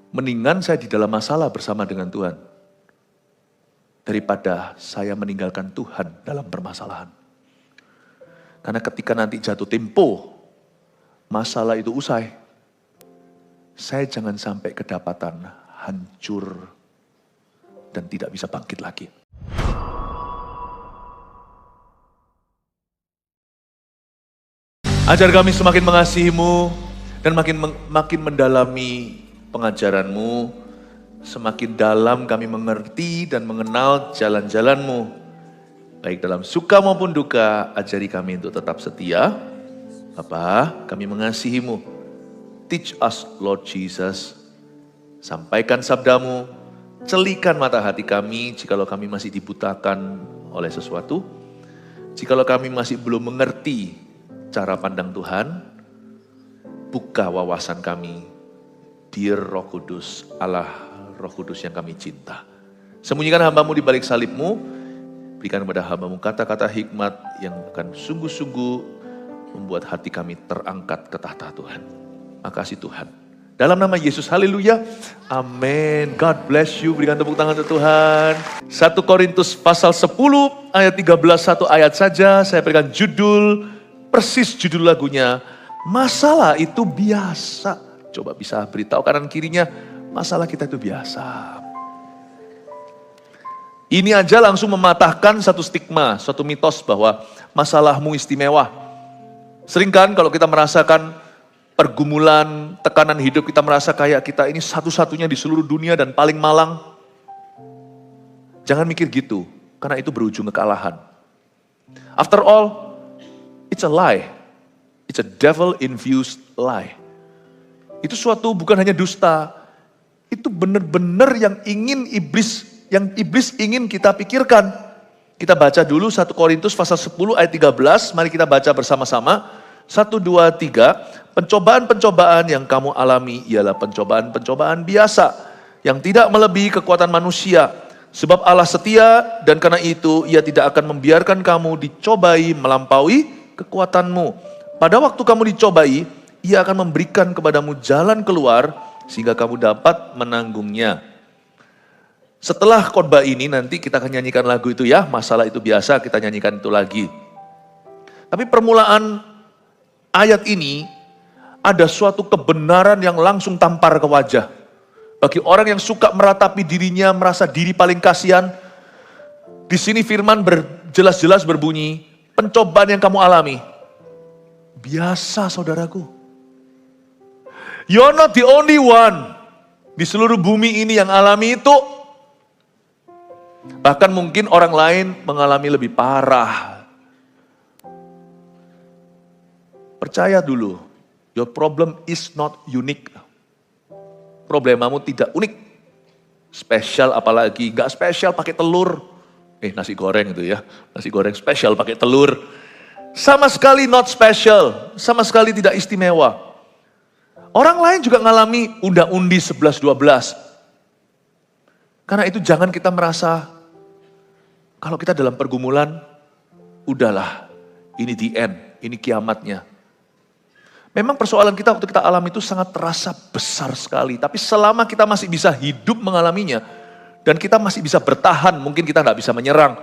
Mendingan saya di dalam masalah bersama dengan Tuhan. Daripada saya meninggalkan Tuhan dalam permasalahan. Karena ketika nanti jatuh tempo, masalah itu usai. Saya jangan sampai kedapatan hancur dan tidak bisa bangkit lagi. Ajar kami semakin mengasihi-Mu dan makin mendalami pengajaran-Mu, semakin dalam kami mengerti dan mengenal jalan-jalan-Mu. Baik dalam suka maupun duka, ajari kami untuk tetap setia. Bapa, kami mengasihi-Mu. Teach us, Lord Jesus. Sampaikan sabda-Mu, celikan mata hati kami jikalau kami masih dibutakan oleh sesuatu. Jikalau kami masih belum mengerti cara pandang Tuhan, buka wawasan kami. Dear Roh Kudus, Allah Roh Kudus yang kami cinta. Sembunyikan hamba-Mu di balik salib-Mu, berikan kepada hamba-Mu kata-kata hikmat yang akan sungguh-sungguh membuat hati kami terangkat ke tahta Tuhan. Makasih Tuhan. Dalam nama Yesus, haleluya, amin. God bless you, berikan tepuk tangan untuk Tuhan. 1 Korintus pasal 10 ayat 13, satu ayat saja, saya berikan judul, persis judul lagunya, masalah itu biasa. Coba bisa beritahu kanan kirinya, masalah kita itu biasa. Ini aja langsung mematahkan satu stigma, satu mitos bahwa masalahmu istimewa. Sering kan kalau kita merasakan pergumulan, tekanan hidup, kita merasa kayak kita ini satu-satunya di seluruh dunia dan paling malang. Jangan mikir gitu, karena itu berujung kekalahan. After all, it's a lie. It's a devil-infused lie. Itu suatu bukan hanya dusta, itu benar-benar yang iblis ingin kita pikirkan. Kita baca dulu 1 Korintus pasal 10 ayat 13, mari kita baca bersama-sama. 1, 2, 3, pencobaan-pencobaan yang kamu alami ialah pencobaan-pencobaan biasa, yang tidak melebihi kekuatan manusia. Sebab Allah setia dan karena itu Ia tidak akan membiarkan kamu dicobai melampaui kekuatanmu. Pada waktu kamu dicobai, Ia akan memberikan kepadamu jalan keluar sehingga kamu dapat menanggungnya. Setelah khotbah ini nanti kita akan nyanyikan lagu itu ya, masalah itu biasa, kita nyanyikan itu lagi. Tapi permulaan ayat ini ada suatu kebenaran yang langsung tampar ke wajah. Bagi orang yang suka meratapi dirinya, merasa diri paling kasihan, di sini firman jelas-jelas berbunyi, pencobaan yang kamu alami biasa saudaraku. You're not the only one di seluruh bumi ini yang alami itu. Bahkan mungkin orang lain mengalami lebih parah. Percaya dulu, your problem is not unique. Problemamu tidak unik. Spesial apalagi, gak spesial pakai telur. Nasi goreng itu ya, nasi goreng spesial pakai telur. Sama sekali not special, sama sekali tidak istimewa. Orang lain juga ngalami unda-undi 11-12. Karena itu jangan kita merasa, kalau kita dalam pergumulan, udahlah, ini the end, ini kiamatnya. Memang persoalan kita waktu kita alami itu sangat terasa besar sekali. Tapi selama kita masih bisa hidup mengalaminya, dan kita masih bisa bertahan, mungkin kita nggak bisa menyerang.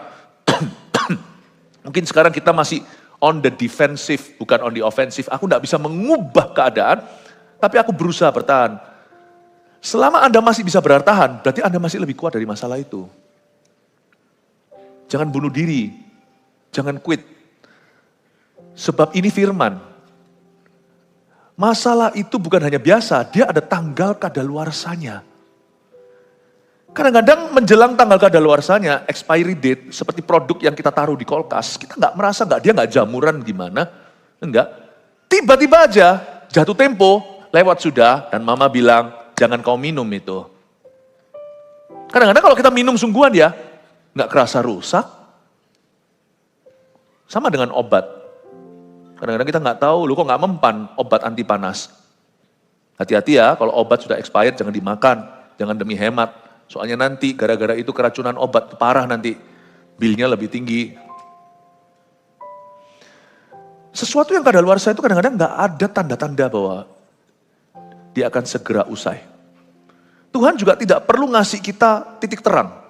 Mungkin sekarang kita masih on the defensive, bukan on the offensive. Aku nggak bisa mengubah keadaan, tapi aku berusaha bertahan. Selama Anda masih bisa bertahan, berarti Anda masih lebih kuat dari masalah itu. Jangan bunuh diri, jangan quit. Sebab ini firman. Masalah itu bukan hanya biasa, dia ada tanggal kadaluarsanya. Kadang-kadang menjelang tanggal kadaluarsanya, expiry date, seperti produk yang kita taruh di kulkas, kita nggak merasa dia nggak jamuran gimana, enggak. Tiba-tiba aja jatuh tempo, lewat sudah, dan mama bilang, jangan kau minum itu. Kadang-kadang kalau kita minum sungguhan ya, nggak kerasa rusak. Sama dengan obat. Kadang-kadang kita nggak tahu, kok nggak mempan obat anti panas. Hati-hati ya, kalau obat sudah expired jangan dimakan, jangan demi hemat. Soalnya nanti gara-gara itu keracunan obat, parah nanti. Bilnya lebih tinggi. Sesuatu yang kadaluarsa itu kadang-kadang nggak ada tanda-tanda bahwa dia akan segera usai. Tuhan juga tidak perlu ngasih kita titik terang.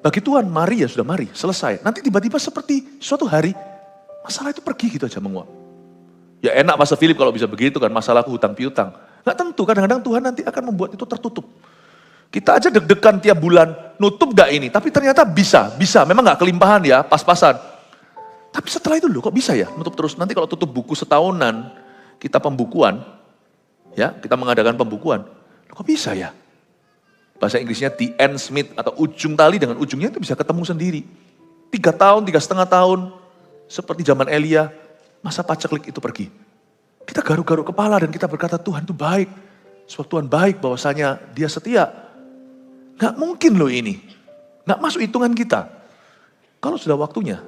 Bagi Tuhan, mari ya sudah mari, selesai. Nanti tiba-tiba seperti suatu hari, masalah itu pergi gitu aja menguap. Ya enak Pastor Philip kalau bisa begitu kan, masalahku hutang piutang. Nggak tentu, kadang-kadang Tuhan nanti akan membuat itu tertutup. Kita aja deg-degan tiap bulan, nutup gak ini? Tapi ternyata bisa, memang gak kelimpahan ya, pas-pasan. Tapi setelah itu loh, kok bisa ya nutup terus? Nanti kalau tutup buku setahunan, kita pembukuan, ya kita mengadakan pembukuan, kok bisa ya? Bahasa Inggrisnya the end smith atau ujung tali dengan ujungnya itu bisa ketemu sendiri. 3 tahun, 3,5 tahun, seperti zaman Elia, masa paceklik itu pergi. Kita garuk-garuk kepala dan kita berkata Tuhan itu baik. Sebab Tuhan baik bahwasanya dia setia. Gak mungkin loh ini. Gak masuk hitungan kita. Kalau sudah waktunya,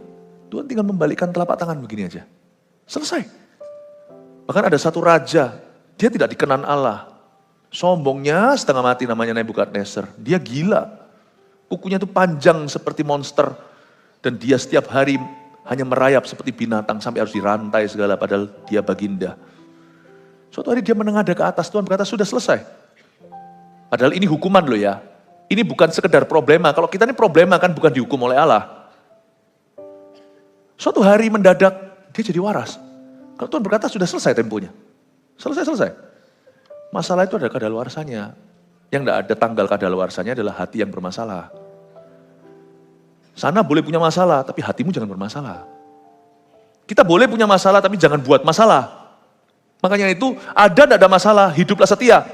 Tuhan tinggal membalikkan telapak tangan begini aja. Selesai. Bahkan ada satu raja, dia tidak dikenan Allah. Sombongnya setengah mati namanya Nebukadnezar. Dia gila. Kukunya itu panjang seperti monster. Dan dia setiap hari hanya merayap seperti binatang sampai harus dirantai segala padahal dia baginda. Suatu hari dia menengadah ke atas, Tuhan berkata sudah selesai. Padahal ini hukuman loh ya. Ini bukan sekedar problema. Kalau kita ini problema kan bukan dihukum oleh Allah. Suatu hari mendadak dia jadi waras. Kalau Tuhan berkata sudah selesai temponya. Selesai. Masalah itu ada kadaluarsanya. Yang tidak ada tanggal kadaluarsanya adalah hati yang bermasalah. Sana boleh punya masalah, tapi hatimu jangan bermasalah. Kita boleh punya masalah, tapi jangan buat masalah. Makanya itu, tidak ada masalah, hiduplah setia.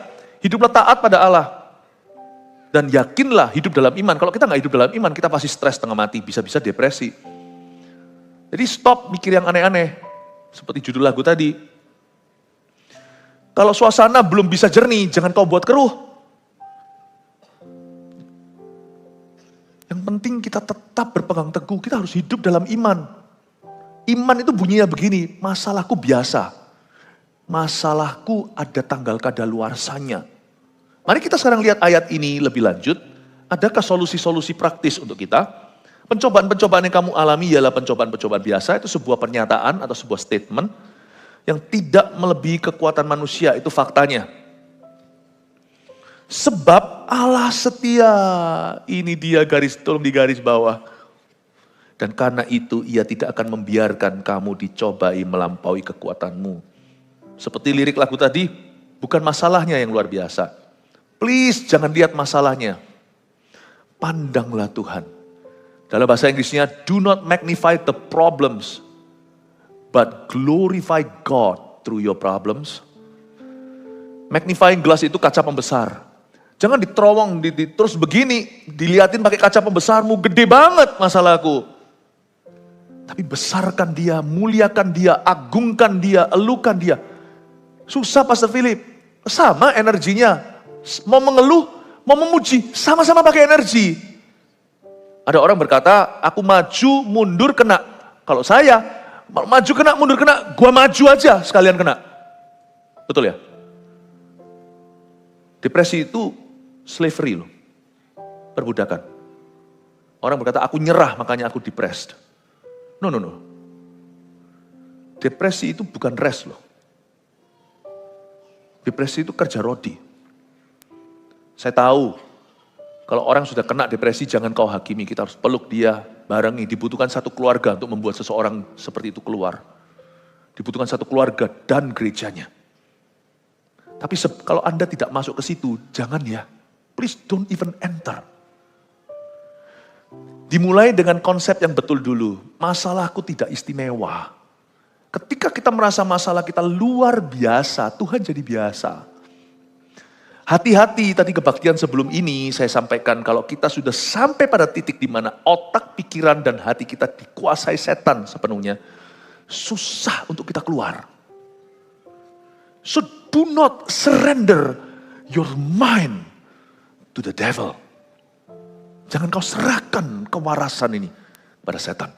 Hiduplah taat pada Allah. Dan yakinlah hidup dalam iman. Kalau kita nggak hidup dalam iman, kita pasti stres setengah mati, bisa-bisa depresi. Jadi stop mikir yang aneh-aneh. Seperti judul lagu tadi. Kalau suasana belum bisa jernih, jangan kau buat keruh. Yang penting kita tetap berpegang teguh, kita harus hidup dalam iman. Iman itu bunyinya begini, masalahku biasa. Masalahku ada tanggal kadaluarsanya. Mari kita sekarang lihat ayat ini lebih lanjut. Adakah solusi-solusi praktis untuk kita? Pencobaan-pencobaan yang kamu alami ialah pencobaan-pencobaan biasa, itu sebuah pernyataan atau sebuah statement yang tidak melebihi kekuatan manusia, itu faktanya. Sebab Allah setia, ini dia tolong digaris bawah. Dan karena itu ia tidak akan membiarkan kamu dicobai melampaui kekuatanmu. Seperti lirik lagu tadi, bukan masalahnya yang luar biasa. Please jangan lihat masalahnya. Pandanglah Tuhan. Dalam bahasa Inggrisnya, do not magnify the problems, but glorify God through your problems. Magnifying glass itu kaca pembesar. Jangan diterowong, terus begini, dilihatin pakai kaca pembesarmu, gede banget masalahku. Tapi besarkan dia, muliakan dia, agungkan dia, elukan dia. Susah Pastor Philip, sama energinya. Mau mengeluh, mau memuji, sama-sama pakai energi. Ada orang berkata, aku maju, mundur, kena. Kalau saya, maju kena, mundur kena, gua maju aja sekalian kena. Betul ya? Depresi itu slavery loh. Perbudakan. Orang berkata, aku nyerah makanya aku depressed. No. Depresi itu bukan rest loh. Depresi itu kerja rodi. Saya tahu, kalau orang sudah kena depresi jangan kau hakimi, kita harus peluk dia, barengi. Dibutuhkan satu keluarga untuk membuat seseorang seperti itu keluar. Dibutuhkan satu keluarga dan gerejanya. Tapi kalau Anda tidak masuk ke situ, jangan ya. Please don't even enter. Dimulai dengan konsep yang betul dulu. Masalahku tidak istimewa. Ketika kita merasa masalah kita luar biasa, Tuhan jadi biasa. Hati-hati, tadi kebaktian sebelum ini saya sampaikan kalau kita sudah sampai pada titik di mana otak, pikiran, dan hati kita dikuasai setan sepenuhnya, susah untuk kita keluar. So do not surrender your mind to the devil. Jangan kau serahkan kewarasan ini pada setan.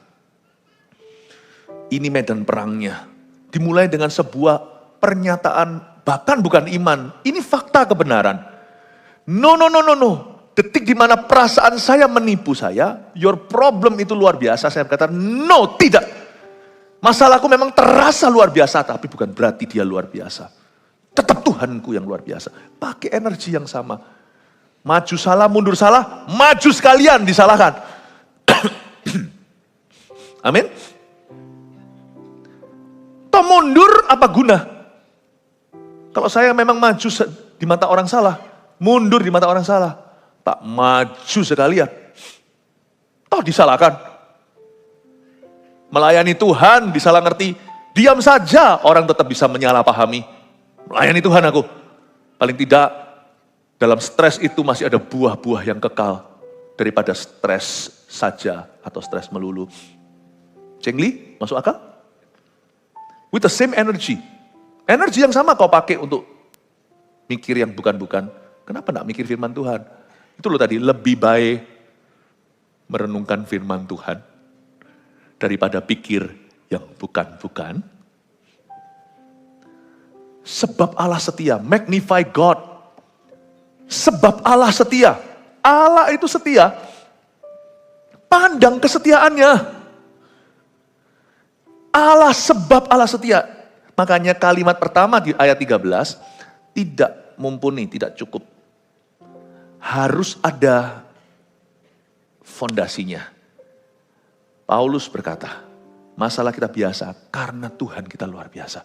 Ini medan perangnya. Dimulai dengan sebuah pernyataan, bahkan bukan iman. Ini fakta kebenaran. No. Detik di mana perasaan saya menipu saya, your problem itu luar biasa. Saya berkata, no, tidak. Masalahku memang terasa luar biasa, tapi bukan berarti dia luar biasa. Tetap Tuhanku yang luar biasa. Pakai energi yang sama. Maju salah, mundur salah, maju sekalian disalahkan. Amin. Toh mundur apa guna? Kalau saya memang maju di mata orang salah, mundur di mata orang salah, tak maju sekalian. Toh disalahkan. Melayani Tuhan disalah ngerti, diam saja orang tetap bisa menyalahpahami. Melayani Tuhan aku. Paling tidak dalam stres itu masih ada buah-buah yang kekal daripada stres saja atau stres melulu. Cengli, masuk akal? With the same energy. Energi yang sama kau pakai untuk mikir yang bukan-bukan. Kenapa enggak mikir firman Tuhan? Itu loh tadi, lebih baik merenungkan firman Tuhan daripada pikir yang bukan-bukan. Sebab Allah setia, magnify God. Sebab Allah setia. Allah itu setia. Pandang kesetiaannya. Allah sebab Allah setia. Makanya kalimat pertama di ayat 13 tidak mumpuni, tidak cukup. Harus ada fondasinya. Paulus berkata, masalah kita biasa karena Tuhan kita luar biasa.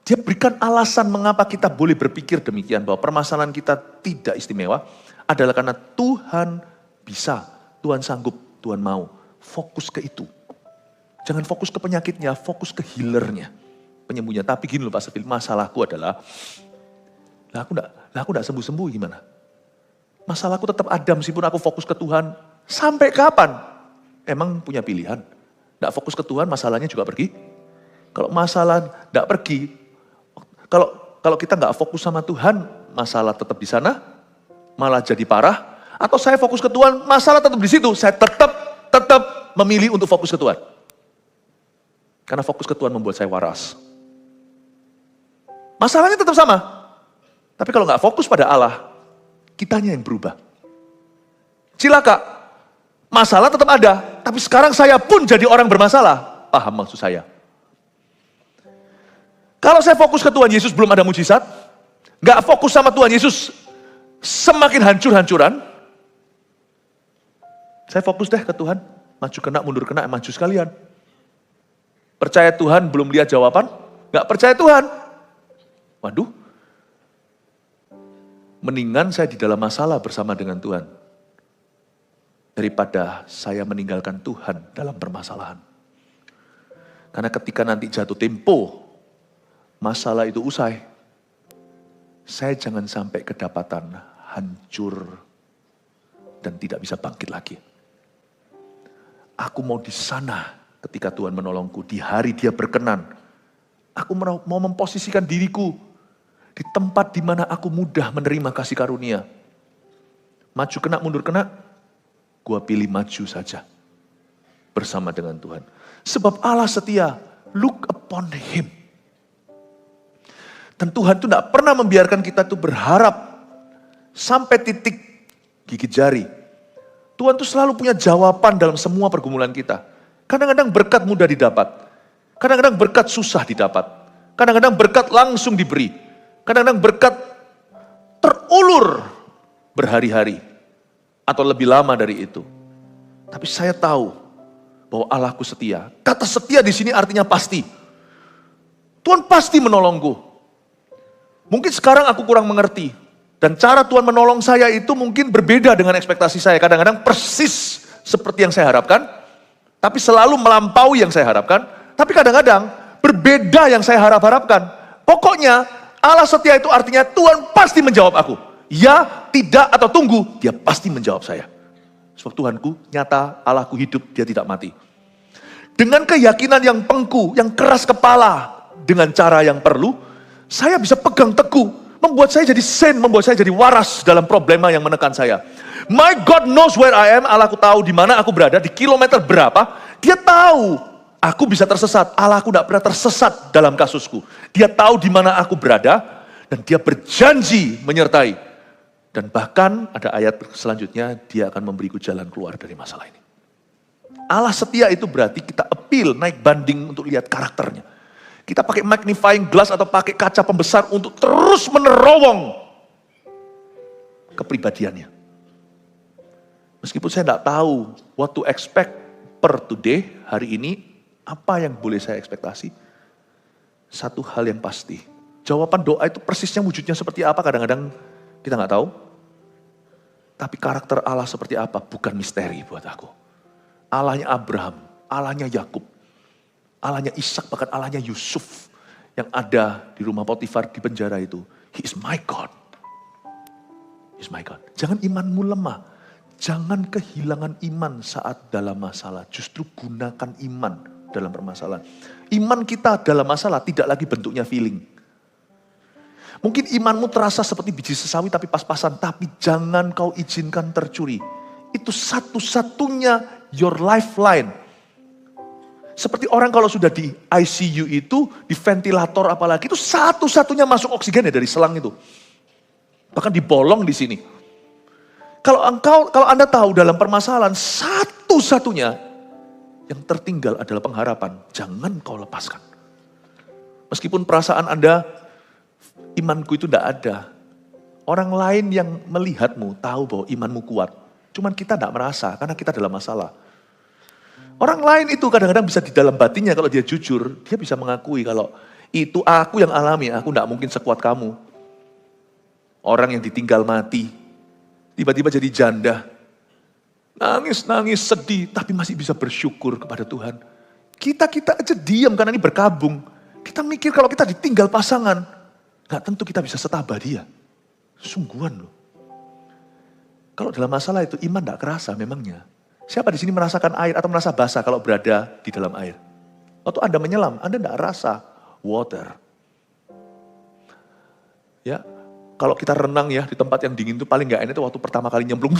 Dia berikan alasan mengapa kita boleh berpikir demikian, bahwa permasalahan kita tidak istimewa adalah karena Tuhan bisa, Tuhan sanggup, Tuhan mau. Fokus ke itu. Jangan fokus ke penyakitnya, fokus ke healernya, penyembuhnya. Tapi gini loh Pak Sevil, masalahku adalah, aku enggak sembuh-sembuh gimana? Masalahku tetap ada meskipun aku fokus ke Tuhan. Sampai kapan? Emang punya pilihan? Enggak fokus ke Tuhan, masalahnya juga pergi. Kalau masalah enggak pergi, kalau kita enggak fokus sama Tuhan, masalah tetap di sana, malah jadi parah. Atau saya fokus ke Tuhan, masalah tetap di situ. Saya tetap memilih untuk fokus ke Tuhan. Karena fokus ke Tuhan membuat saya waras. Masalahnya tetap sama. Tapi kalau nggak fokus pada Allah, kitanya yang berubah. Cilaka, masalah tetap ada. Tapi sekarang saya pun jadi orang bermasalah. Paham maksud saya? Kalau saya fokus ke Tuhan Yesus belum ada mujizat. Nggak fokus sama Tuhan Yesus, semakin hancur-hancuran. Saya fokus deh ke Tuhan. Maju kena, mundur kena, maju sekalian. Percaya Tuhan belum lihat jawaban, gak percaya Tuhan. Waduh, mendingan saya di dalam masalah bersama dengan Tuhan. Daripada saya meninggalkan Tuhan dalam permasalahan. Karena ketika nanti jatuh tempo, masalah itu usai. Saya jangan sampai kedapatan hancur dan tidak bisa bangkit lagi. Aku mau di sana. Ketika Tuhan menolongku, di hari Dia berkenan, aku mau memposisikan diriku di tempat di mana aku mudah menerima kasih karunia. Maju kena, mundur kena, gua pilih maju saja bersama dengan Tuhan. Sebab Allah setia, look upon Him. Dan Tuhan itu tidak pernah membiarkan kita tuh berharap sampai titik gigit jari. Tuhan tuh selalu punya jawaban dalam semua pergumulan kita. Kadang-kadang berkat mudah didapat. Kadang-kadang berkat susah didapat. Kadang-kadang berkat langsung diberi. Kadang-kadang berkat terulur berhari-hari. Atau lebih lama dari itu. Tapi saya tahu bahwa Allahku setia. Kata setia di sini artinya pasti. Tuhan pasti menolongku. Mungkin sekarang aku kurang mengerti. Dan cara Tuhan menolong saya itu mungkin berbeda dengan ekspektasi saya. Kadang-kadang persis seperti yang saya harapkan. Tapi selalu melampaui yang saya harapkan. Tapi kadang-kadang berbeda yang saya harapkan. Pokoknya Allah setia itu artinya Tuhan pasti menjawab aku. Ya, tidak, atau tunggu, Dia pasti menjawab saya. Sebab Tuhanku nyata, Allahku hidup, Dia tidak mati. Dengan keyakinan yang pengku, yang keras kepala, dengan cara yang perlu, saya bisa pegang teguh. Membuat saya jadi sen, membuat saya jadi waras dalam problema yang menekan saya. My God knows where I am. Allahku tahu di mana aku berada, di kilometer berapa. Dia tahu aku bisa tersesat. Allahku tidak pernah tersesat dalam kasusku. Dia tahu di mana aku berada dan Dia berjanji menyertai. Dan bahkan ada ayat selanjutnya, Dia akan memberiku jalan keluar dari masalah ini. Allah setia itu berarti kita appeal, naik banding untuk lihat karakternya. Kita pakai magnifying glass atau pakai kaca pembesar untuk terus menerowong kepribadiannya. Meskipun saya tidak tahu what to expect per today, hari ini, apa yang boleh saya ekspektasi. Satu hal yang pasti, jawaban doa itu persisnya wujudnya seperti apa kadang-kadang kita nggak tahu. Tapi karakter Allah seperti apa bukan misteri buat aku. Allahnya Abraham, Allahnya Yakub, Allahnya Ishak, bahkan Allahnya Yusuf yang ada di rumah Potifar di penjara itu. He is my God. He is my God. Jangan imanmu lemah. Jangan kehilangan iman saat dalam masalah. Justru gunakan iman dalam permasalahan. Iman kita dalam masalah tidak lagi bentuknya feeling. Mungkin imanmu terasa seperti biji sesawi tapi pas-pasan. Tapi jangan kau izinkan tercuri. Itu satu-satunya your lifeline. Seperti orang kalau sudah di ICU itu, di ventilator apalagi, itu satu-satunya masuk oksigen ya dari selang itu. Bahkan dibolong di sini. Kalau Anda tahu dalam permasalahan, satu-satunya yang tertinggal adalah pengharapan. Jangan kau lepaskan. Meskipun perasaan Anda, imanku itu tidak ada. Orang lain yang melihatmu tahu bahwa imanmu kuat. Cuman kita tidak merasa karena kita dalam masalah. Orang lain itu kadang-kadang bisa di dalam batinnya kalau dia jujur. Dia bisa mengakui kalau itu aku yang alami, aku tidak mungkin sekuat kamu. Orang yang ditinggal mati. Tiba-tiba jadi janda. Nangis, sedih, tapi masih bisa bersyukur kepada Tuhan. Kita aja diam karena ini berkabung. Kita mikir kalau kita ditinggal pasangan, gak tentu kita bisa setabah dia. Sungguhan loh. Kalau dalam masalah itu iman gak kerasa memangnya. Siapa di sini merasakan air atau merasa basah kalau berada di dalam air? Waktu Anda menyelam, Anda gak rasa water. Ya. Kalau kita renang ya di tempat yang dingin itu paling gak enak itu waktu pertama kali nyemplung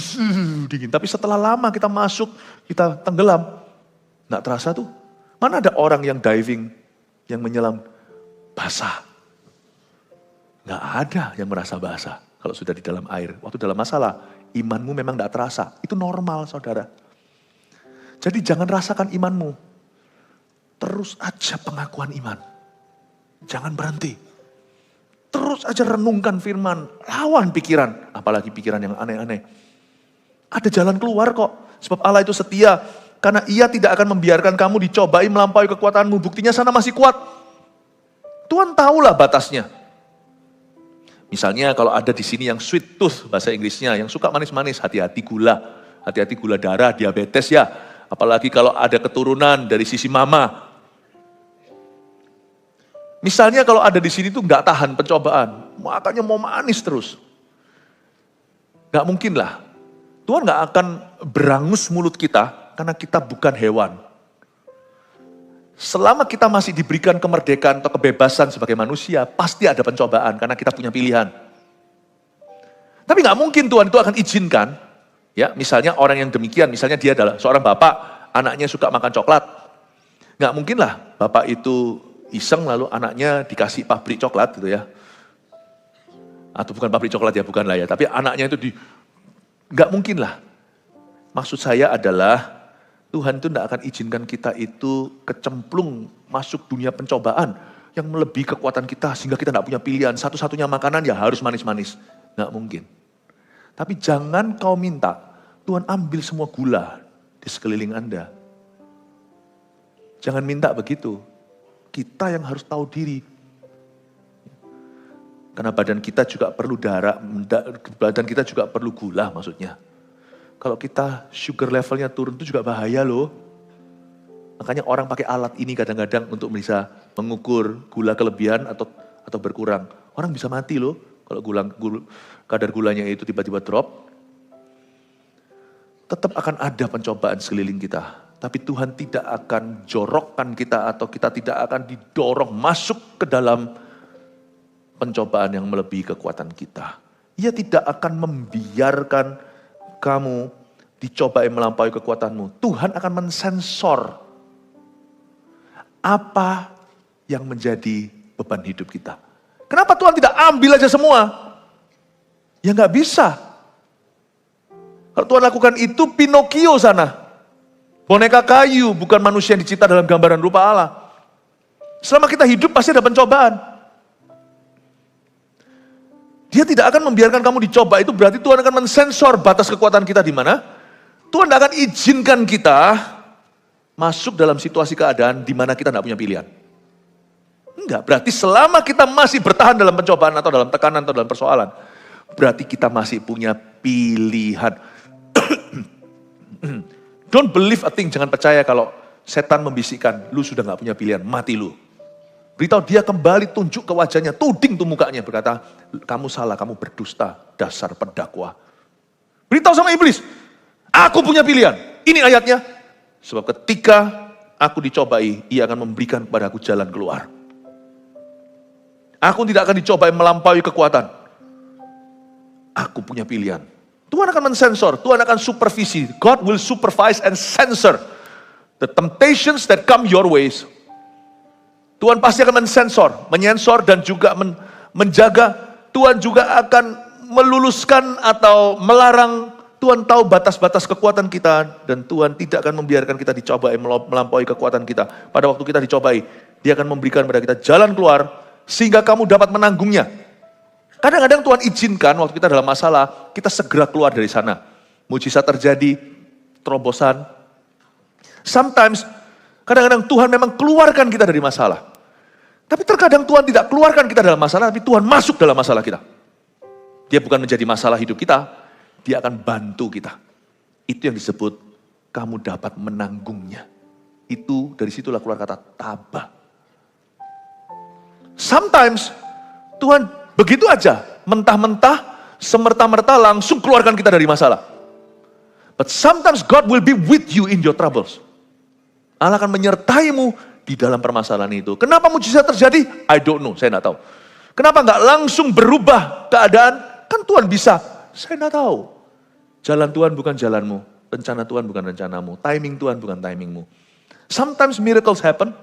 dingin. Tapi setelah lama kita masuk, kita tenggelam. Gak terasa tuh. Mana ada orang yang diving, yang menyelam basah. Gak ada yang merasa basah kalau sudah di dalam air. Waktu dalam masalah, imanmu memang gak terasa. Itu normal saudara. Jadi jangan rasakan imanmu. Terus aja pengakuan iman. Jangan berhenti. Terus aja renungkan firman, lawan pikiran, apalagi pikiran yang aneh-aneh. Ada jalan keluar kok, sebab Allah itu setia, karena Ia tidak akan membiarkan kamu dicobai melampaui kekuatanmu, buktinya sana masih kuat. Tuhan tahulah batasnya. Misalnya kalau ada di sini yang sweet tooth, bahasa Inggrisnya, yang suka manis-manis, hati-hati gula darah, diabetes ya. Apalagi kalau ada keturunan dari sisi mama. Misalnya kalau ada di sini tuh nggak tahan pencobaan, makanya mau manis terus. Nggak mungkin lah. Tuhan nggak akan berangus mulut kita karena kita bukan hewan. Selama kita masih diberikan kemerdekaan atau kebebasan sebagai manusia, pasti ada pencobaan karena kita punya pilihan. Tapi nggak mungkin Tuhan itu akan izinkan. Ya, misalnya orang yang demikian, misalnya dia adalah seorang bapak, anaknya suka makan coklat. Nggak mungkin lah bapak itu iseng lalu anaknya dikasih pabrik coklat gitu ya. Atau bukan pabrik coklat ya, bukan lah ya. Tapi anaknya itu nggak mungkin lah. Maksud saya adalah Tuhan itu tidak akan izinkan kita itu kecemplung masuk dunia pencobaan yang melebihi kekuatan kita sehingga kita tidak punya pilihan. Satu-satunya makanan ya harus manis-manis. Nggak mungkin. Tapi jangan kau minta Tuhan ambil semua gula di sekeliling Anda. Jangan minta begitu. Kita yang harus tahu diri. Karena badan kita juga perlu darah, badan kita juga perlu gula maksudnya. Kalau kita sugar levelnya turun itu juga bahaya loh. Makanya orang pakai alat ini kadang-kadang untuk bisa mengukur gula kelebihan atau berkurang. Orang bisa mati loh kalau kadar gulanya itu tiba-tiba drop. Tetap akan ada pencobaan sekeliling kita. Tapi Tuhan tidak akan jorokkan kita atau kita tidak akan didorong masuk ke dalam pencobaan yang melebihi kekuatan kita. Ia tidak akan membiarkan kamu dicobai melampaui kekuatanmu. Tuhan akan mensensor apa yang menjadi beban hidup kita. Kenapa Tuhan tidak ambil aja semua? Ya nggak bisa. Kalau Tuhan lakukan itu Pinocchio sana. Boneka kayu, bukan manusia yang dicipta dalam gambaran rupa Allah. Selama kita hidup pasti ada pencobaan. Dia tidak akan membiarkan kamu dicoba, itu berarti Tuhan akan mensensor batas kekuatan kita di mana. Tuhan tidak akan izinkan kita masuk dalam situasi keadaan di mana kita tidak punya pilihan. Enggak, berarti selama kita masih bertahan dalam pencobaan atau dalam tekanan atau dalam persoalan, berarti kita masih punya pilihan. Don't believe a thing, jangan percaya kalau setan membisikkan, lu sudah gak punya pilihan, mati lu. Beritahu dia kembali, tunjuk ke wajahnya, tuding tuh mukanya, berkata, kamu salah, kamu berdusta, dasar pendakwa. Beritahu sama iblis, aku punya pilihan. Ini ayatnya, sebab ketika aku dicobai, ia akan memberikan kepada aku jalan keluar. Aku tidak akan dicobai melampaui kekuatan. Aku punya pilihan. Tuhan akan mensensor, Tuhan akan supervisi. God will supervise and censor the temptations that come your ways. Tuhan pasti akan menyensor dan juga menjaga. Tuhan juga akan meluluskan atau melarang. Tuhan tahu batas-batas kekuatan kita dan Tuhan tidak akan membiarkan kita dicobai melampaui kekuatan kita. Pada waktu kita dicobai, Dia akan memberikan kepada kita jalan keluar sehingga kamu dapat menanggungnya. Kadang-kadang Tuhan izinkan waktu kita dalam masalah, kita segera keluar dari sana. Mujizat terjadi, terobosan. Sometimes, kadang-kadang Tuhan memang keluarkan kita dari masalah. Tapi terkadang Tuhan tidak keluarkan kita dalam masalah, tapi Tuhan masuk dalam masalah kita. Dia bukan menjadi masalah hidup kita, Dia akan bantu kita. Itu yang disebut, kamu dapat menanggungnya. Itu, dari situlah keluar kata tabah. Sometimes, Tuhan begitu aja, mentah-mentah, semerta-merta langsung keluarkan kita dari masalah. But sometimes God will be with you in your troubles. Allah akan menyertaimu di dalam permasalahan itu. Kenapa mujizat terjadi? I don't know, saya tidak tahu. Kenapa nggak langsung berubah keadaan? Kan Tuhan bisa, saya tidak tahu. Jalan Tuhan bukan jalanmu, rencana Tuhan bukan rencanamu, timing Tuhan bukan timingmu. Sometimes miracles happen.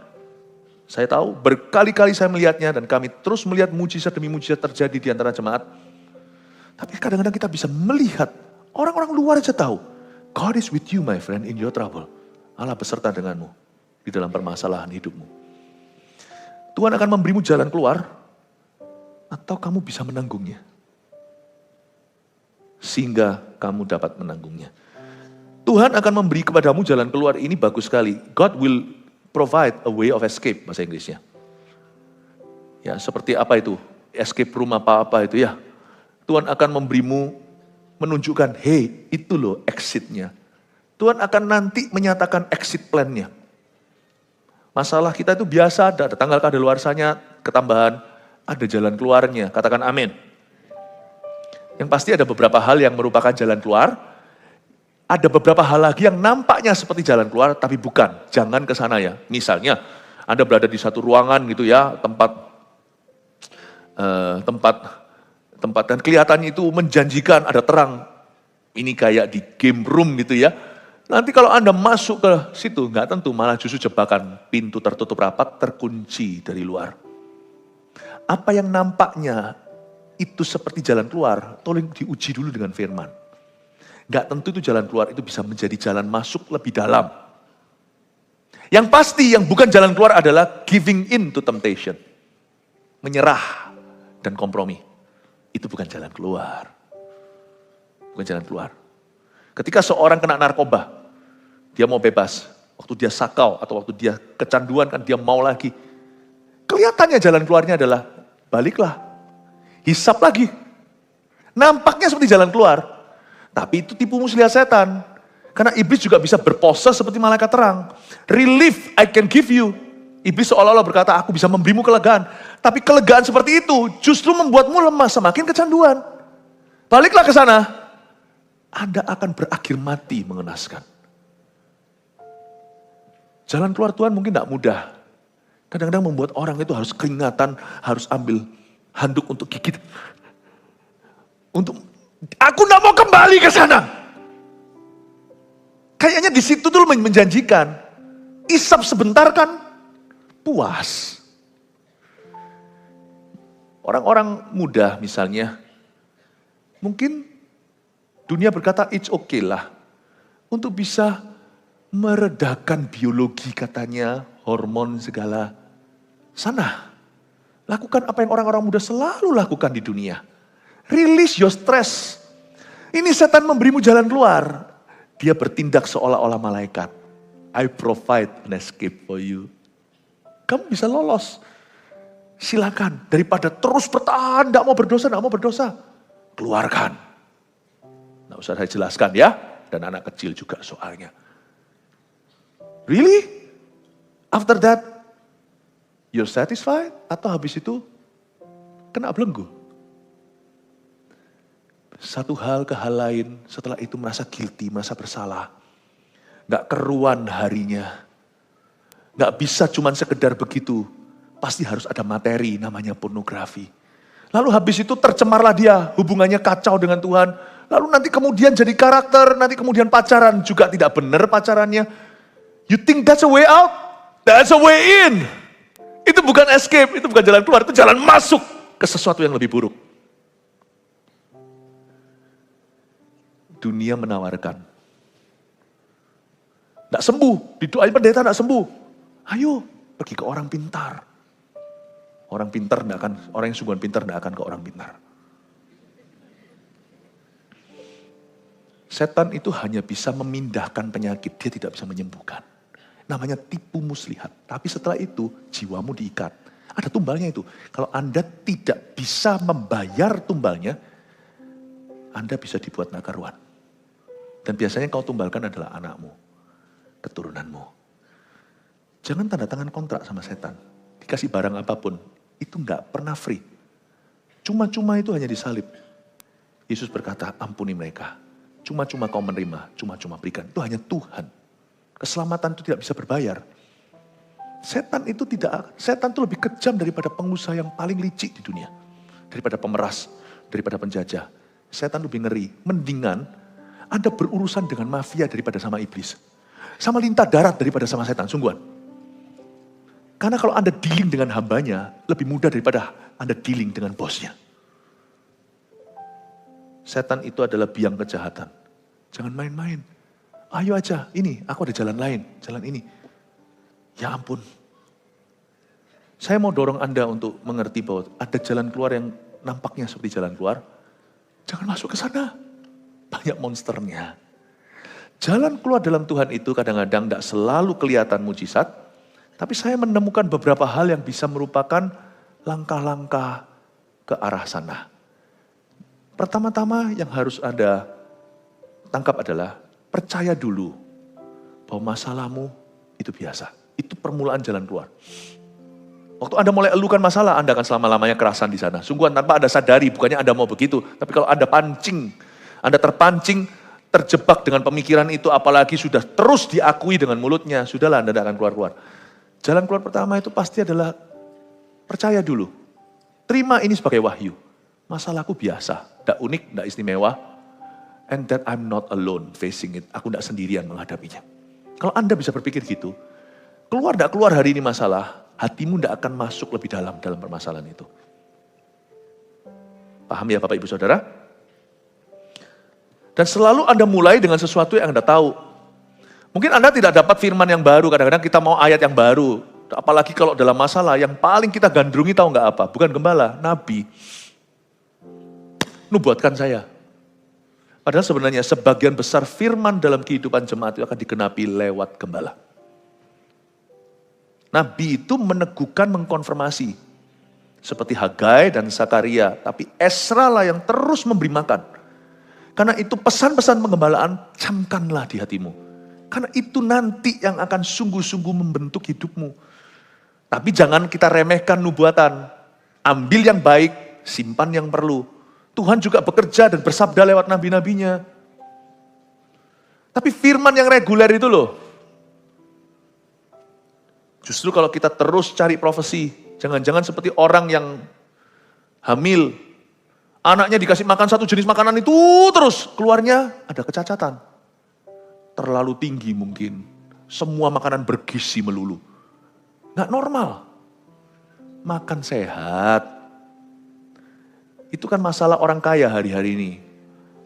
Saya tahu, berkali-kali saya melihatnya dan kami terus melihat mujizat demi mujizat terjadi di antara jemaat. Tapi kadang-kadang kita bisa melihat, orang-orang luar aja tahu, God is with you my friend in your trouble. Allah beserta denganmu di dalam permasalahan hidupmu. Tuhan akan memberimu jalan keluar, atau kamu bisa menanggungnya. Sehingga kamu dapat menanggungnya. Tuhan akan memberi kepadamu jalan keluar, ini bagus sekali. God will provide a way of escape, bahasa Inggrisnya. Ya, seperti apa itu? Escape room apa-apa itu ya. Tuhan akan memberimu, menunjukkan, hey, itu loh exitnya. Tuhan akan nanti menyatakan exit plan-nya. Masalah kita itu biasa, ada tanggal kadaluarsanya, ketambahan, ada jalan keluarnya. Katakan amin. Yang pasti ada beberapa hal yang merupakan jalan keluar. Ada beberapa hal lagi yang nampaknya seperti jalan keluar, tapi bukan. Jangan ke sana ya. Misalnya, Anda berada di satu ruangan gitu ya, tempat dan kelihatannya itu menjanjikan, ada terang. Ini kayak di game room gitu ya. Nanti kalau Anda masuk ke situ, nggak tentu, malah justru jebakan. Pintu tertutup rapat, terkunci dari luar. Apa yang nampaknya itu seperti jalan keluar, tolong diuji dulu dengan firman. Gak tentu itu jalan keluar, itu bisa menjadi jalan masuk lebih dalam. Yang pasti yang bukan jalan keluar adalah giving in to temptation. Menyerah dan kompromi. Itu bukan jalan keluar. Bukan jalan keluar. Ketika seorang kena narkoba, dia mau bebas. Waktu dia sakau atau waktu dia kecanduan kan dia mau lagi. Kelihatannya jalan keluarnya adalah baliklah. Hisap lagi. Nampaknya seperti jalan keluar. Tapi itu tipu muslihat setan. Karena iblis juga bisa berpose seperti malaikat terang. Relief I can give you. Iblis seolah-olah berkata, aku bisa memberimu kelegaan. Tapi kelegaan seperti itu justru membuatmu lemah, semakin kecanduan. Baliklah ke sana. Anda akan berakhir mati mengenaskan. Jalan keluar Tuhan mungkin tidak mudah. Kadang-kadang membuat orang itu harus keringatan, harus ambil handuk untuk gigit. Aku tidak mau kembali ke sana. Kayaknya di situ tuh menjanjikan. Isap sebentar kan puas. Orang-orang muda misalnya, mungkin dunia berkata it's okay lah. Untuk bisa meredakan biologi katanya, hormon segala. Sana, lakukan apa yang orang-orang muda selalu lakukan di dunia. Release your stress. Ini setan memberimu jalan keluar. Dia bertindak seolah-olah malaikat. I provide an escape for you. Kamu bisa lolos. Silakan. Daripada terus bertahan, tidak mau berdosa. Keluarkan. Nggak usah saya jelaskan ya. Dan anak kecil juga soalnya. Really? After that, you're satisfied? Atau habis itu, kena belenggu? Satu hal ke hal lain, setelah itu merasa guilty, merasa bersalah. Gak keruan harinya. Gak bisa cuman sekedar begitu. Pasti harus ada materi namanya pornografi. Lalu habis itu tercemarlah dia, hubungannya kacau dengan Tuhan. Lalu nanti kemudian jadi karakter, nanti kemudian pacaran juga tidak benar pacarannya. You think that's a way out? That's a way in. Itu bukan escape, itu bukan jalan keluar, itu jalan masuk ke sesuatu yang lebih buruk. Dunia menawarkan. Tidak sembuh, didoain pendeta tidak sembuh. Ayo, pergi ke orang pintar. Orang pintar tidak akan, orang yang sungguhan pintar tidak akan ke orang pintar. Setan itu hanya bisa memindahkan penyakit, dia tidak bisa menyembuhkan. Namanya tipu muslihat. Tapi setelah itu, jiwamu diikat. Ada tumbalnya itu. Kalau Anda tidak bisa membayar tumbalnya, Anda bisa dibuat nakaruan. Dan biasanya kau tumbalkan adalah anakmu, keturunanmu. Jangan tanda tangan kontrak sama setan. Dikasih barang apapun, itu enggak pernah free. Cuma-cuma itu hanya disalib. Yesus berkata, ampuni mereka. Cuma-cuma kau menerima, cuma-cuma berikan. Itu hanya Tuhan. Keselamatan itu tidak bisa berbayar. Setan itu lebih kejam daripada pengusaha yang paling licik di dunia. Daripada pemeras, daripada penjajah. Setan lebih ngeri. Mendingan Anda berurusan dengan mafia daripada sama iblis. Sama lintah darat daripada sama setan, sungguhan. Karena kalau Anda dealing dengan hambanya, lebih mudah daripada Anda dealing dengan bosnya. Setan itu adalah biang kejahatan. Jangan main-main. Ayo aja, ini, aku ada jalan lain, jalan ini. Ya ampun. Saya mau dorong Anda untuk mengerti bahwa ada jalan keluar yang nampaknya seperti jalan keluar. Jangan masuk ke sana. Banyak monsternya. Jalan keluar dalam Tuhan itu kadang-kadang tidak selalu kelihatan mujizat. Tapi saya menemukan beberapa hal yang bisa merupakan langkah-langkah ke arah sana. Pertama-tama yang harus Anda tangkap adalah percaya dulu bahwa masalahmu itu biasa. Itu permulaan jalan keluar. Waktu Anda mulai elukan masalah, Anda akan selama-lamanya kerasan di sana. Sungguhan tanpa Anda sadari, bukannya Anda mau begitu. Tapi kalau Anda Anda terpancing, terjebak dengan pemikiran itu, apalagi sudah terus diakui dengan mulutnya, sudahlah Anda tidak akan keluar-keluar. Jalan keluar pertama itu pasti adalah percaya dulu. Terima ini sebagai wahyu. Masalahku biasa, tidak unik, tidak istimewa. And that I'm not alone facing it. Aku tidak sendirian menghadapinya. Kalau Anda bisa berpikir gitu, tidak keluar hari ini masalah, hatimu tidak akan masuk lebih dalam permasalahan itu. Paham ya Bapak Ibu Saudara? Dan selalu Anda mulai dengan sesuatu yang Anda tahu. Mungkin Anda tidak dapat firman yang baru, kadang-kadang kita mau ayat yang baru. Apalagi kalau dalam masalah yang paling kita gandrungi tahu nggak apa? Bukan gembala, nabi. Nubuatkan saya. Padahal sebenarnya sebagian besar firman dalam kehidupan jemaat itu akan digenapi lewat gembala. Nabi itu meneguhkan, mengkonfirmasi. Seperti Hagai dan Zakaria. Tapi Esra lah yang terus memberi makan. Karena itu pesan-pesan penggembalaan, camkanlah di hatimu. Karena itu nanti yang akan sungguh-sungguh membentuk hidupmu. Tapi jangan kita remehkan nubuatan. Ambil yang baik, simpan yang perlu. Tuhan juga bekerja dan bersabda lewat nabi-nabinya. Tapi firman yang reguler itu loh. Justru kalau kita terus cari profesi, jangan-jangan seperti orang yang hamil, anaknya dikasih makan satu jenis makanan itu terus, keluarnya ada kecacatan. Terlalu tinggi mungkin, semua makanan bergizi melulu. Nggak normal. Makan sehat. Itu kan masalah orang kaya hari-hari ini.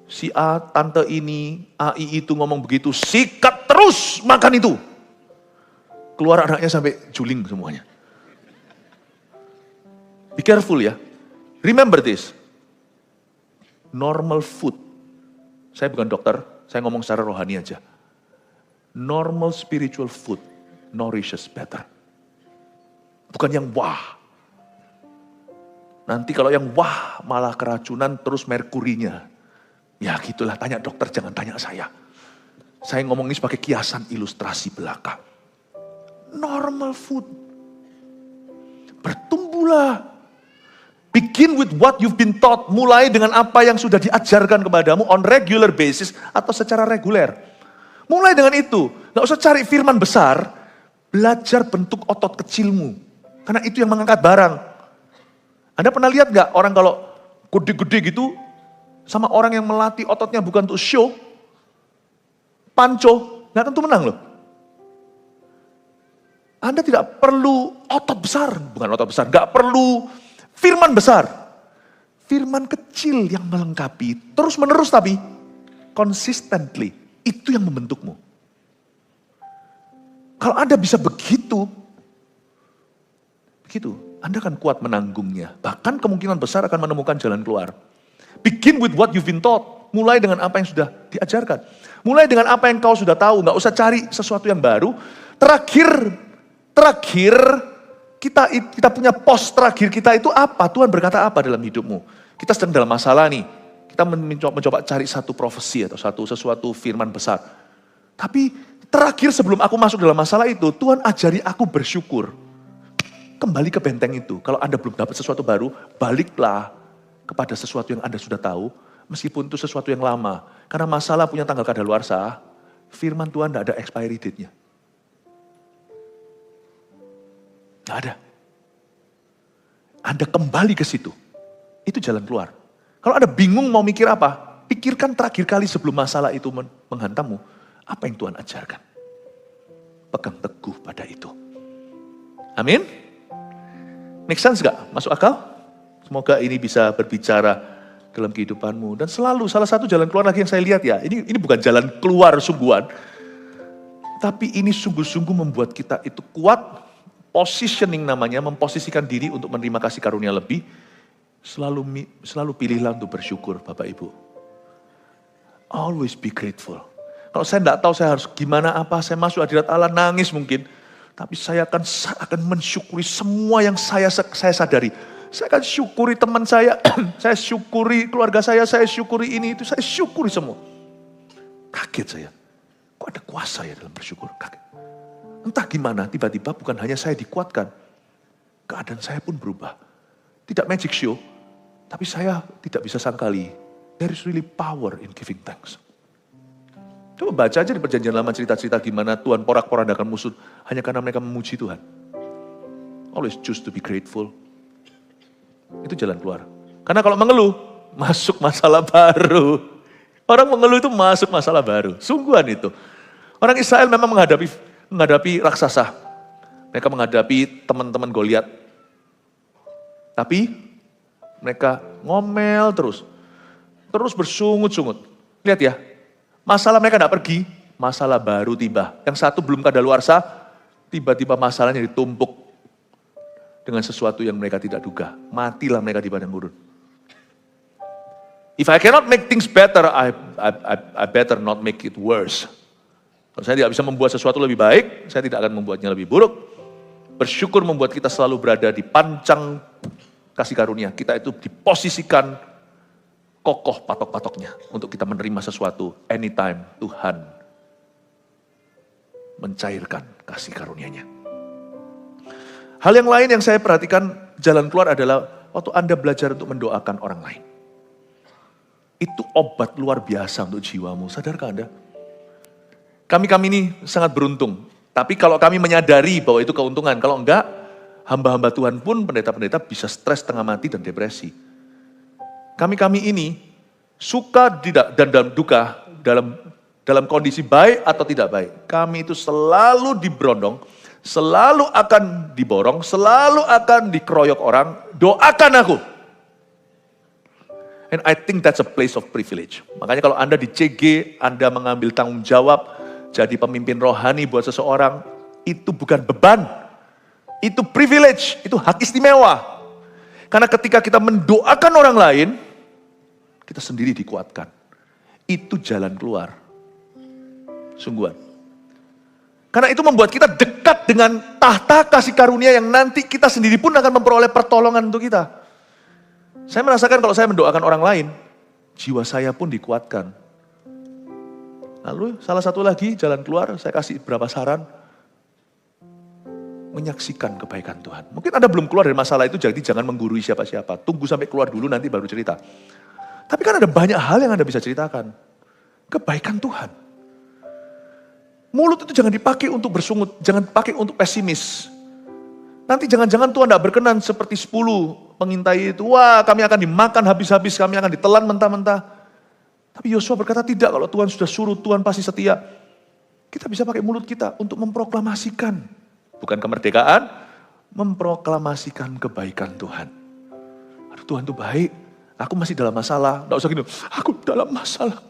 Si A, tante ini, AI itu ngomong begitu, sikat terus makan itu. Keluar anaknya sampai juling semuanya. Be careful ya. Remember this. normal food. Saya bukan dokter, saya ngomong secara rohani aja. Normal spiritual food nourishes better. Bukan yang wah. Nanti kalau yang wah malah keracunan terus merkurinya. Ya gitulah, tanya dokter, jangan tanya saya. Saya ngomong ini sebagai kiasan ilustrasi belaka. Normal food. Bertumbuhlah. Begin with what you've been taught. Mulai dengan apa yang sudah diajarkan kepadamu on regular basis atau secara reguler. Mulai dengan itu. Gak usah cari firman besar. Belajar bentuk otot kecilmu. Karena itu yang mengangkat barang. Anda pernah lihat gak orang kalau gede-gede gitu. Sama orang yang melatih ototnya bukan untuk show. Panco. Gak tentu menang loh. Anda tidak perlu otot besar. Bukan otot besar. Gak perlu firman besar, firman kecil yang melengkapi, terus menerus tapi consistently, itu yang membentukmu. Kalau Anda bisa begitu, Anda akan kuat menanggungnya. Bahkan kemungkinan besar akan menemukan jalan keluar. Begin with what you've been taught. Mulai dengan apa yang sudah diajarkan. Mulai dengan apa yang kau sudah tahu, gak usah cari sesuatu yang baru. Terakhir, kita punya pos terakhir kita itu apa? Tuhan berkata apa dalam hidupmu? Kita sedang dalam masalah nih. Kita mencoba cari satu profesi atau sesuatu firman besar. Tapi terakhir sebelum aku masuk dalam masalah itu, Tuhan ajari aku bersyukur. Kembali ke benteng itu. Kalau Anda belum dapat sesuatu baru, baliklah kepada sesuatu yang Anda sudah tahu. Meskipun itu sesuatu yang lama. Karena masalah punya tanggal kadaluarsa, firman Tuhan tidak ada expiry date-nya. Gak ada. Anda kembali ke situ. Itu jalan keluar. Kalau Anda bingung mau mikir apa, pikirkan terakhir kali sebelum masalah itu menghantammu. Apa yang Tuhan ajarkan? Pegang teguh pada itu. Amin? Make sense gak? Masuk akal? Semoga ini bisa berbicara dalam kehidupanmu. Dan selalu salah satu jalan keluar lagi yang saya lihat ya. Ini bukan jalan keluar sungguhan. Tapi ini sungguh-sungguh membuat kita itu kuat. Positioning namanya, memposisikan diri untuk menerima kasih karunia lebih. Selalu pilihlah untuk bersyukur Bapak Ibu. Always be grateful. Kalau saya tidak tahu saya harus gimana apa, saya masuk hadirat Allah nangis mungkin. Tapi saya akan mensyukuri semua yang saya sadari. Saya akan syukuri teman saya, saya syukuri keluarga saya syukuri ini, itu saya syukuri semua. Kaget saya. Kok ada kuasa ya dalam bersyukur? Kaget. Entah gimana, tiba-tiba bukan hanya saya dikuatkan. Keadaan saya pun berubah. Tidak magic show, tapi saya tidak bisa sangkali. There is really power in giving thanks. Coba baca aja di perjanjian lama cerita-cerita gimana Tuhan porak-porandakan musuh hanya karena mereka memuji Tuhan. Always choose to be grateful. Itu jalan keluar. Karena kalau mengeluh, masuk masalah baru. Orang mengeluh itu masuk masalah baru. Sungguhan itu. Orang Israel memang menghadapi raksasa. Mereka menghadapi teman-teman Goliat. Tapi mereka ngomel terus. Terus bersungut-sungut. Lihat ya, masalah mereka tidak pergi, masalah baru tiba. Yang satu belum kadaluarsa, tiba-tiba masalahnya ditumpuk dengan sesuatu yang mereka tidak duga. Matilah mereka di padang gurun. If I cannot make things better, I better not make it worse. Kalau saya tidak bisa membuat sesuatu lebih baik, saya tidak akan membuatnya lebih buruk. Bersyukur membuat kita selalu berada di pancang kasih karunia. Kita itu diposisikan kokoh patok-patoknya untuk kita menerima sesuatu anytime Tuhan mencairkan kasih karunia-Nya. Hal yang lain yang saya perhatikan jalan keluar adalah waktu Anda belajar untuk mendoakan orang lain. Itu obat luar biasa untuk jiwamu, sadarkah Anda? Kami ini sangat beruntung. Tapi kalau kami menyadari bahwa itu keuntungan, kalau enggak, hamba-hamba Tuhan pun pendeta-pendeta bisa stres setengah mati dan depresi. Kami ini suka tidak dan dalam duka, dalam kondisi baik atau tidak baik. Kami itu selalu diberondong, selalu akan diborong, selalu akan dikeroyok orang, doakan aku. And I think that's a place of privilege. Makanya kalau Anda di CG, Anda mengambil tanggung jawab, jadi pemimpin rohani buat seseorang, itu bukan beban. Itu privilege, itu hak istimewa. Karena ketika kita mendoakan orang lain, Kita sendiri dikuatkan. Itu jalan keluar. Sungguhan. Karena itu membuat kita dekat dengan tahta kasih karunia yang nanti kita sendiri pun akan memperoleh pertolongan untuk kita. Saya merasakan kalau saya mendoakan orang lain, jiwa saya pun dikuatkan. Lalu salah satu lagi jalan keluar, saya kasih beberapa saran. Menyaksikan kebaikan Tuhan. Mungkin Anda belum keluar dari masalah itu, jadi jangan menggurui siapa-siapa. Tunggu sampai keluar dulu, nanti baru cerita. Tapi kan ada banyak hal yang Anda bisa ceritakan. Kebaikan Tuhan. Mulut itu jangan dipakai untuk bersungut, jangan dipakai untuk pesimis. Nanti jangan-jangan Tuhan tidak berkenan seperti 10 pengintai itu. Wah, kami akan dimakan habis-habis, kami akan ditelan mentah-mentah. Tapi Yosua berkata tidak, kalau Tuhan sudah suruh, Tuhan pasti setia. Kita bisa pakai mulut kita untuk memproklamasikan. Bukan kemerdekaan, memproklamasikan kebaikan Tuhan. Aduh, Tuhan itu baik. Aku masih dalam masalah. Nggak usah gini, aku dalam masalah.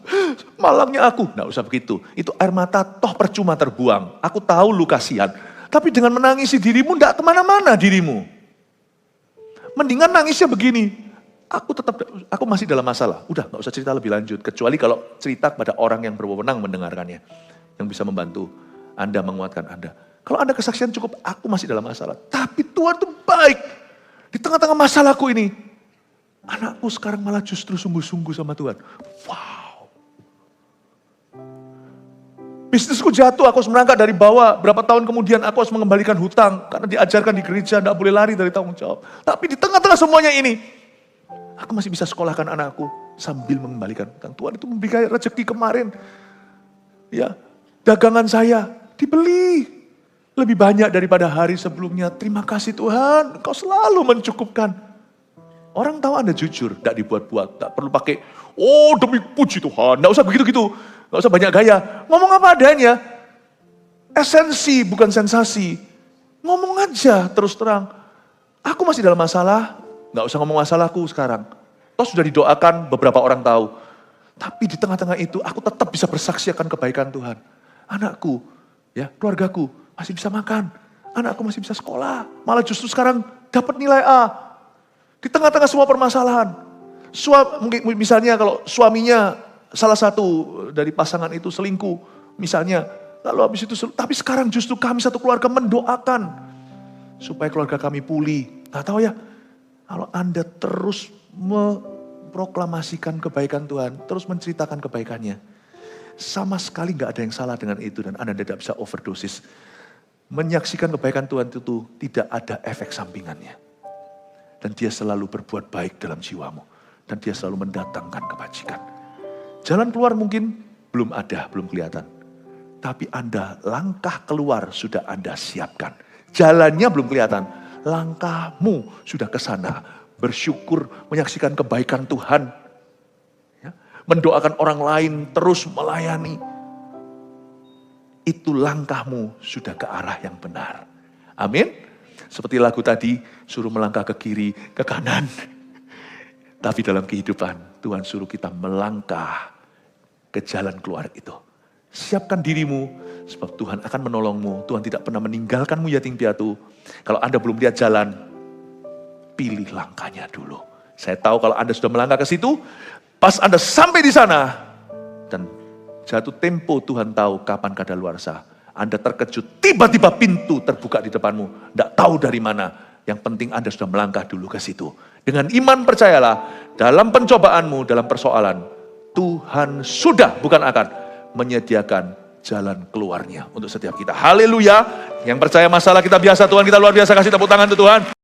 Malangnya aku. Nggak usah begitu. Itu air mata toh percuma terbuang. Aku tahu lu kasihan. Tapi dengan menangisi dirimu, nggak kemana-mana dirimu. Mendingan nangisnya begini. Aku masih dalam masalah. Udah, nggak usah cerita lebih lanjut. Kecuali kalau cerita kepada orang yang berwenang mendengarkannya. Yang bisa membantu Anda, menguatkan Anda. Kalau Anda kesaksian cukup, aku masih dalam masalah. Tapi Tuhan itu baik. Di tengah-tengah masalahku ini, anakku sekarang malah justru sungguh-sungguh sama Tuhan. Wow. Bisnisku jatuh, aku harus merangkak dari bawah. Berapa tahun kemudian aku harus mengembalikan hutang. Karena diajarkan di gereja, tidak boleh lari dari tanggung jawab. Tapi di tengah-tengah semuanya ini, aku masih bisa sekolahkan anakku sambil mengembalikan hutang. Tuhan itu memberikan rezeki kemarin. Ya, dagangan saya dibeli lebih banyak daripada hari sebelumnya. Terima kasih Tuhan, Engkau selalu mencukupkan. Orang tahu Anda jujur, tidak dibuat-buat, tidak perlu pakai, oh demi puji Tuhan, tidak usah begitu-gitu, tidak usah banyak gaya. Ngomong apa adanya, esensi bukan sensasi. Ngomong aja terus terang. Aku masih dalam masalah, nggak usah ngomong masalahku sekarang. Toh sudah didoakan, beberapa orang tahu. Tapi di tengah-tengah itu aku tetap bisa bersaksi akan kebaikan Tuhan. Anakku, ya keluargaku masih bisa makan. Anakku masih bisa sekolah. Malah justru sekarang dapat nilai A. Di tengah-tengah semua permasalahan. Mungkin misalnya kalau suaminya salah satu dari pasangan itu selingkuh. Misalnya. Lalu habis itu, tapi sekarang justru kami satu keluarga mendoakan. Supaya keluarga kami pulih. Nggak tahu ya. Kalau Anda terus memproklamasikan kebaikan Tuhan. Terus menceritakan kebaikannya. Sama sekali nggak ada yang salah dengan itu. Dan Anda tidak bisa overdosis. Menyaksikan kebaikan Tuhan itu tidak ada efek sampingannya. Dan dia selalu berbuat baik dalam jiwamu. Dan dia selalu mendatangkan kebajikan. Jalan keluar mungkin belum ada, belum kelihatan. Tapi Anda, langkah keluar sudah Anda siapkan. Jalannya belum kelihatan. Langkahmu sudah ke sana. Bersyukur, menyaksikan kebaikan Tuhan. Ya, mendoakan orang lain, terus melayani. Itu langkahmu sudah ke arah yang benar. Amin. Seperti lagu tadi, suruh melangkah ke kiri, ke kanan. Tapi dalam kehidupan, Tuhan suruh kita melangkah ke jalan keluar itu. Siapkan dirimu, sebab Tuhan akan menolongmu. Tuhan tidak pernah meninggalkanmu yatim piatu. Kalau Anda belum lihat jalan, pilih langkahnya dulu. Saya tahu kalau Anda sudah melangkah ke situ, pas Anda sampai di sana, dan jatuh tempo Tuhan tahu kapan kadaluarsa. Anda terkejut, tiba-tiba pintu terbuka di depanmu. Tidak tahu dari mana. Yang penting Anda sudah melangkah dulu ke situ. Dengan iman percayalah, dalam pencobaanmu, dalam persoalan, Tuhan sudah, bukan akan, menyediakan jalan keluarnya untuk setiap kita. Haleluya. Yang percaya masalah kita biasa, Tuhan kita luar biasa, kasih tepuk tangan untuk Tuhan.